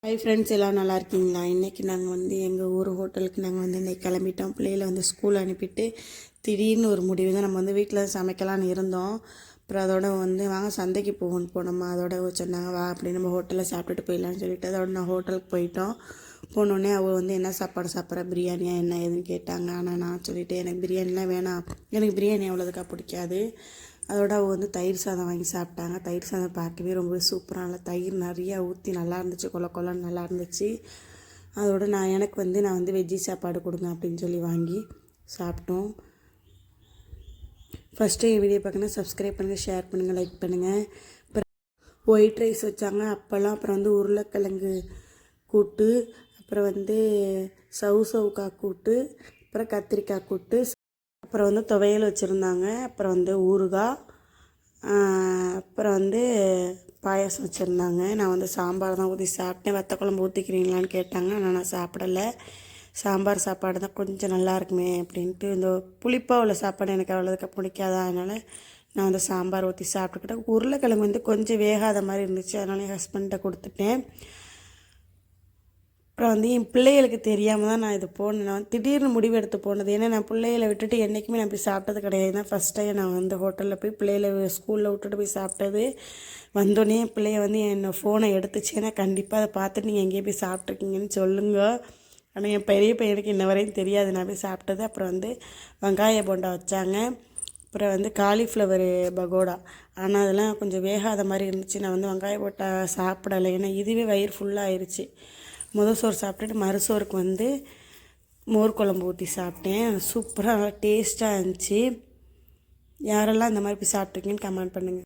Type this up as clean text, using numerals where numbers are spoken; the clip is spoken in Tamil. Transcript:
ஹை ஃப்ரெண்ட்ஸ், எல்லாம் நல்லா இருக்கீங்களா? இன்றைக்கி நாங்கள் எங்கள் ஊர் ஹோட்டலுக்கு நாங்கள் இன்றைக்கி கிளம்பிட்டோம். பிள்ளைகளை ஸ்கூல் அனுப்பிட்டு திடீர்னு ஒரு முடிவு தான். நம்ம வீட்டில் சமைக்கலான்னு இருந்தோம். அப்புறம் அதோட வாங்க சந்தைக்கு போனோம்மா. அதோட சொன்னாங்க வா அப்படி நம்ம ஹோட்டலில் சாப்பிட்டுட்டு போயிடலான்னு சொல்லிட்டு அதோட நான் ஹோட்டலுக்கு போயிட்டோம். போனோடனே அவள் என்ன சாப்பாடு சாப்பிட்ற, பிரியாணியா என்ன ஏதுன்னு கேட்டாங்க. ஆனால் நான் சொல்லிவிட்டு எனக்கு பிரியாணிலாம் வேணாம், எனக்கு பிரியாணி அவ்வளோதுக்கா பிடிக்காது. அதோட அவள் தயிர் சாதம் வாங்கி சாப்பிட்டாங்க. தயிர் சாதம் பார்க்கவே ரொம்ப சூப்பராக நல்லா தயிர் நிறையா ஊற்றி நல்லா இருந்துச்சு, கொலன்னு நல்லா இருந்துச்சு. அதோட எனக்கு நான் வெஜ்ஜி சாப்பாடு கொடுங்க அப்படின்னு சொல்லி வாங்கி சாப்பிட்டோம். ஃபஸ்ட்டு என் வீடியோ பார்க்கணும், சப்ஸ்கிரைப் பண்ணுங்கள், ஷேர் பண்ணுங்கள், லைக் பண்ணுங்கள். அப்புறம் ஒயிட் ரைஸ் வச்சாங்க, அப்போல்லாம். அப்புறம் உருளைக்கிழங்கு கூட்டு, அப்புறம் சவுக்காய் கூட்டு, அப்புறம் கத்திரிக்காய் கூட்டு, அப்புறம் துவையல் வச்சுருந்தாங்க. அப்புறம் ஊறுகாய், அப்புறம் பாயாசம் வச்சுருந்தாங்க. நான் சாம்பார் தான் ஊற்றி சாப்பிட்டேன். வத்த குழம்பு ஊற்றிக்கிறீங்களான்னு கேட்டாங்க. ஆனால் நான் சாப்பிடலை. சாம்பார் சாப்பாடு தான் கொஞ்சம் நல்லா இருக்குமே அப்படின்ட்டு. இந்த புளிப்பாக உள்ள சாப்பாடு எனக்கு அவ்வளோதுக்கு பிடிக்காதா, அதனால் நான் சாம்பார் ஊற்றி சாப்பிட்டுக்கிட்டேன். உருளைக்கிழங்கு கொஞ்சம் வேகாத மாதிரி இருந்துச்சு, அதனால் என் ஹஸ்பண்ட்டை கொடுத்துட்டேன். அப்புறம் என் பிள்ளைகளுக்கு தெரியாமல் தான் நான் இது போனேன். நான் திடீர்னு முடிவு எடுத்து போனது. ஏன்னா நான் பிள்ளைகளை விட்டுட்டு என்றைக்குமே நான் போய் சாப்பிட்டது கிடையாது. தான் ஃபஸ்ட் டைம் நான் ஹோட்டலில் போய் பிள்ளைகளை ஸ்கூலில் விட்டுட்டு போய் சாப்பிட்டது. வந்தோடனே பிள்ளைய என்னை ஃபோனை எடுத்துச்சு. ஏன்னா கண்டிப்பாக அதை பார்த்துட்டு நீங்கள் எங்கேயும் போய் சாப்பிட்ருக்கீங்கன்னு சொல்லுங்க. ஆனால் என் பெரிய பையனுக்கு இன்ன வரையும் தெரியாது நான் போய் சாப்பிட்டது. அப்புறம் வெங்காய போண்டா வச்சாங்க. அப்புறம் காலிஃப்ளவர் பகோடா, ஆனால் அதெல்லாம் கொஞ்சம் வேகாத மாதிரி இருந்துச்சு. நான் வெங்காய போண்டா சாப்பிடலை, ஏன்னா இதுவே வயிறு ஃபுல்லாக ஆயிடுச்சு. சோறு சாப்பிட்டுட்டு மறுசோருக்கு மோர் குழம்பு ஊற்றி சாப்பிட்டேன். சூப்பராக டேஸ்ட்டாக இருந்துச்சு. யாரெல்லாம் இந்த மாதிரி போய் சாப்பிட்ருக்கீங்கன்னு கமெண்ட் பண்ணுங்கள்.